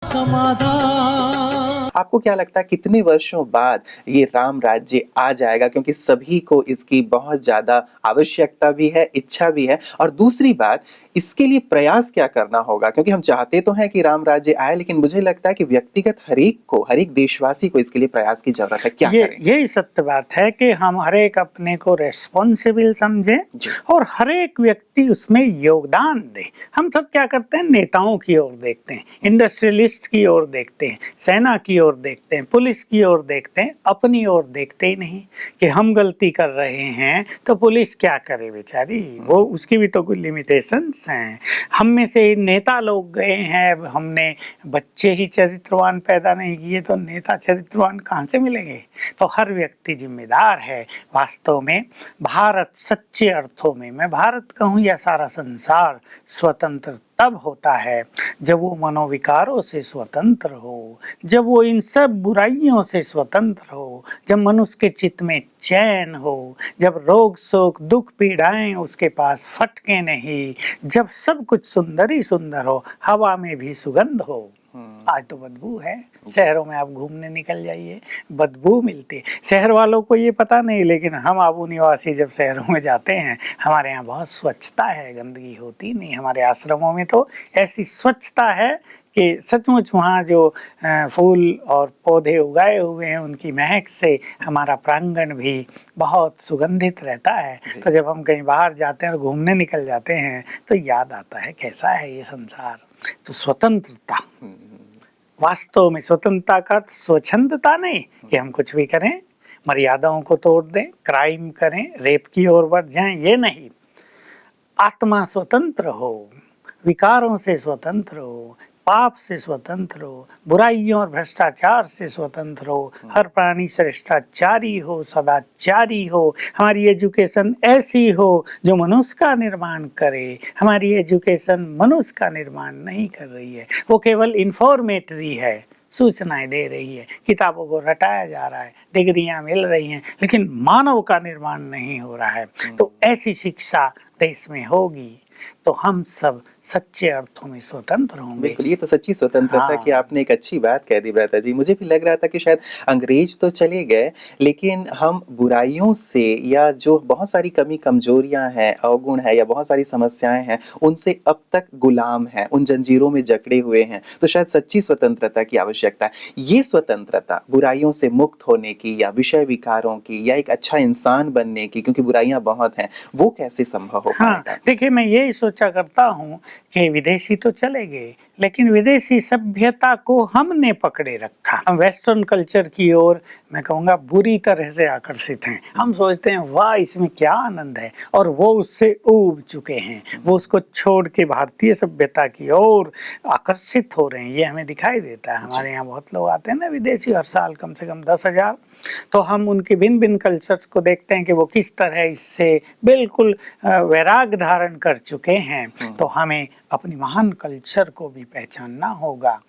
समाधान। आपको क्या लगता है कितने वर्षों बाद ये राम राज्य आ जाएगा, क्योंकि सभी को इसकी बहुत ज्यादा आवश्यकता भी है, इच्छा भी है, और दूसरी बात इसके लिए प्रयास क्या करना होगा, क्योंकि हम चाहते तो हैं कि राम राज्य आए, लेकिन मुझे लगता है कि व्यक्तिगत हर एक देशवासी को इसके लिए प्रयास की जरूरत है। क्या करें? यही सत्य बात है कि हम हर एक अपने को रेस्पॉन्सिबल समझें और हर एक व्यक्ति उसमें योगदान दे। हम सब क्या करते हैं, नेताओं की ओर देखते हैं, इंडस्ट्रियलिस्ट की ओर देखते हैं, सेना की ओर देखते हैं, पुलिस की ओर देखते हैं, अपनी ओर देखते ही नहीं कि हम गलती कर रहे हैं तो पुलिस क्या करे बेचारी, वो उसकी भी तो कुछ लिमिटेशंस हैं। हम में से नेता लोग गए हैं, हमने बच्चे ही चरित्रवान पैदा नहीं किए तो नेता चरित्रवान कहाँ से मिलेंगे। तो हर व्यक्ति जिम्मेदार है। वास्तव में भारत सच्चे अर्थों में, मैं भारत कहूँ या सारा संसार, स्वतंत्र तब होता है जब वो मनोविकारों से स्वतंत्र हो, जब वो इन सब बुराइयों से स्वतंत्र हो, जब मनुष्य के चित्त में चैन हो, जब रोग शोक दुख पीड़ाएं उसके पास फटके नहीं, जब सब कुछ सुंदर ही सुंदर हो, हवा में भी सुगंध हो। आज तो बदबू है, शहरों में आप घूमने निकल जाइए, बदबू मिलती है। शहर वालों को ये पता नहीं, लेकिन हम आबू निवासी जब शहरों में जाते हैं, हमारे यहाँ बहुत स्वच्छता है, गंदगी होती नहीं। हमारे आश्रमों में तो ऐसी स्वच्छता है कि सचमुच वहाँ जो फूल और पौधे उगाए हुए हैं उनकी महक से हमारा प्रांगण भी बहुत सुगंधित रहता है। तो जब हम कहीं बाहर जाते हैं और घूमने निकल जाते हैं तो याद आता है कैसा है ये संसार। तो स्वतंत्रता, वास्तव में स्वतंत्रता का स्वच्छंदता नहीं कि हम कुछ भी करें, मर्यादाओं को तोड़ दें, क्राइम करें, रेप की ओर बढ़ जाएं, ये नहीं। आत्मा स्वतंत्र हो, विकारों से स्वतंत्र हो, पाप से स्वतंत्र हो, बुराइयों और भ्रष्टाचार से स्वतंत्र हो, हर प्राणी श्रेष्ठाचारी हो, सदाचारी हो। हमारी एजुकेशन ऐसी हो जो मनुष्य का निर्माण करे। हमारी एजुकेशन मनुष्य का निर्माण नहीं कर रही है, वो केवल इंफॉर्मेटरी है, सूचनाएं दे रही है, किताबों को रटाया जा रहा है, डिग्रियां मिल रही हैं, लेकिन मानव का निर्माण नहीं हो रहा है। तो ऐसी शिक्षा देश में होगी तो हम सब सच्चे अर्थों में स्वतंत्र होंगे। बिल्कुल, ये तो सच्ची स्वतंत्रता की आपने एक अच्छी बात कह दी भ्राता जी। मुझे भी लग रहा था कि शायद अंग्रेज तो चले गए, लेकिन हम बुराइयों से या जो बहुत सारी कमी कमजोरियां हैं, अवगुण है या बहुत सारी समस्याएं हैं, उनसे अब तक गुलाम हैं, उन जंजीरों में जकड़े हुए हैं। तो शायद सच्ची स्वतंत्रता की आवश्यकता है। ये स्वतंत्रता बुराइयों से मुक्त होने की या विषय विकारों की या एक अच्छा इंसान बनने की, क्योंकि बुराइयां बहुत हैं, वो कैसे संभव हो पाएगा? देखिए, मैं यही सोचा करता हूँ कि विदेशी तो चले गए, लेकिन विदेशी सभ्यता को हमने पकड़े रखा। हम वेस्टर्न कल्चर की ओर, मैं कहूँगा, बुरी तरह से आकर्षित हैं। हम सोचते हैं वाह इसमें क्या आनंद है, और वो उससे ऊब चुके हैं, वो उसको छोड़ के भारतीय सभ्यता की ओर आकर्षित हो रहे हैं। ये हमें दिखाई देता है। हमारे यहाँ बहुत लोग आते हैं ना विदेशी, हर साल कम से कम 10,000। तो हम उनके भिन्न भिन्न कल्चर्स को देखते हैं कि वो किस तरह इससे बिल्कुल वैराग धारण कर चुके हैं। तो हमें अपनी महान कल्चर को भी पहचानना होगा।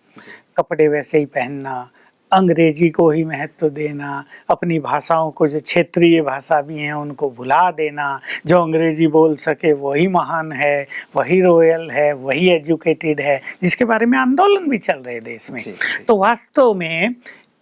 कपड़े वैसे ही पहनना, अंग्रेजी को ही महत्व देना, अपनी भाषाओं को, जो क्षेत्रीय भाषा भी हैं उनको भुला देना। जो अंग्रेजी बोल सके वही महान है, वही रॉयल है, वही एजुकेटेड है, जिसके बारे में आंदोलन भी चल रहे देश में। तो वास्तव में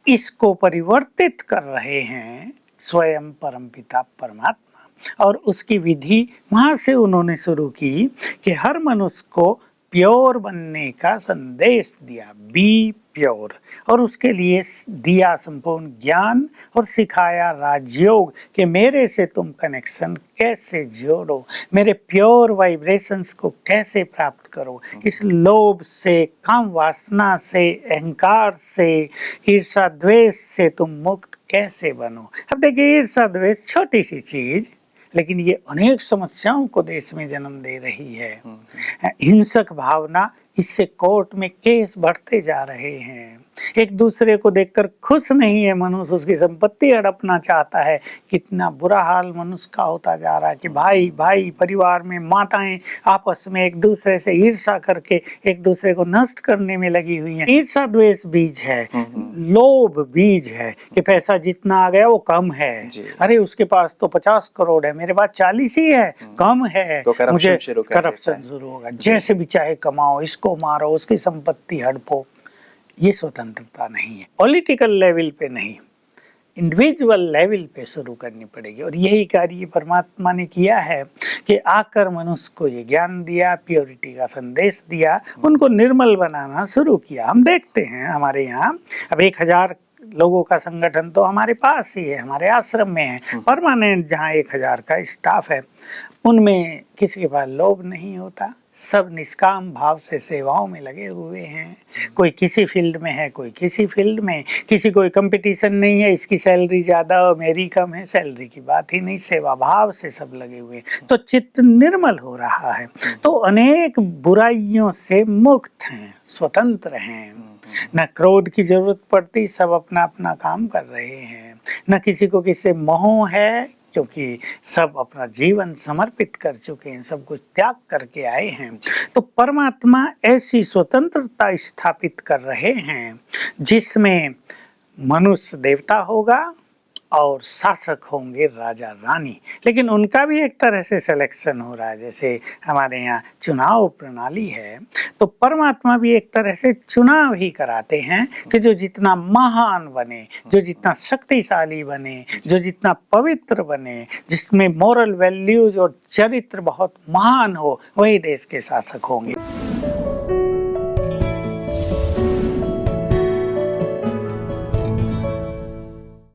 इसको परिवर्तित कर रहे हैं स्वयं परमपिता परमात्मा, और उसकी विधि वहाँ से उन्होंने शुरू की कि हर मनुष्य को प्योर बनने का संदेश दिया, बी प्योर, और उसके लिए दिया संपूर्ण ज्ञान और सिखाया राजयोग कि मेरे से तुम कनेक्शन कैसे जोड़ो, मेरे प्योर वाइब्रेशंस को कैसे प्राप्त करो, इस लोभ से, काम वासना से, अहंकार से, ईर्षा द्वेष से तुम मुक्त कैसे बनो। अब देखिए, ईर्षा द्वेष छोटी सी चीज, लेकिन ये अनेक समस्याओं को देश में जन्म दे रही है। हिंसक भावना, इससे कोर्ट में केस बढ़ते जा रहे हैं। एक दूसरे को देखकर खुश नहीं है मनुष्य, उसकी संपत्ति हड़पना चाहता है। कितना बुरा हाल मनुष्य का होता जा रहा है कि भाई भाई, परिवार में माताएं आपस में एक दूसरे से ईर्षा करके एक दूसरे को नष्ट करने में लगी हुई हैं। ईर्षा द्वेष बीज है, लोभ बीज है कि पैसा जितना आ गया वो कम है। अरे उसके पास तो 50 करोड़ है, मेरे पास 40 ही है, कम है, तो मुझे करप्शन शुरू होगा। जैसे भी चाहे कमाओ, इसको मारो, उसकी संपत्ति हड़पो। ये स्वतंत्रता नहीं है। पॉलिटिकल लेवल पे नहीं, इंडिविजुअल लेवल पे शुरू करनी पड़ेगी। और यही कार्य परमात्मा ने किया है कि आकर मनुष्य को ये ज्ञान दिया, प्योरिटी का संदेश दिया, उनको निर्मल बनाना शुरू किया। हम देखते हैं हमारे यहाँ अब 1000 लोगों का संगठन तो हमारे पास ही है, हमारे आश्रम में है, परमानेंट, जहाँ 1000 का स्टाफ है। उनमें किसी के पास लोभ नहीं होता, सब निष्काम भाव से सेवाओं में लगे हुए हैं। कोई किसी फील्ड में है, कोई किसी फील्ड में, किसी कोई कंपटीशन नहीं है, इसकी सैलरी ज़्यादा और मेरी कम है, सैलरी की बात ही नहीं, सेवा भाव से सब लगे हुए हैं। तो चित्त निर्मल हो रहा है, तो अनेक बुराइयों से मुक्त हैं, स्वतंत्र हैं, न क्रोध की जरूरत पड़ती, सब अपना अपना काम कर रहे हैं, न किसी को किसी मोह है, क्योंकि सब अपना जीवन समर्पित कर चुके हैं, सब कुछ त्याग करके आए हैं। तो परमात्मा ऐसी स्वतंत्रता स्थापित कर रहे हैं जिसमें मनुष्य देवता होगा और शासक होंगे राजा रानी। लेकिन उनका भी एक तरह से सिलेक्शन हो रहा है, जैसे हमारे यहाँ चुनाव प्रणाली है, तो परमात्मा भी एक तरह से चुनाव ही कराते हैं कि जो जितना महान बने, जो जितना शक्तिशाली बने, जो जितना पवित्र बने, जिसमें मोरल वैल्यूज और चरित्र बहुत महान हो, वही देश के शासक होंगे।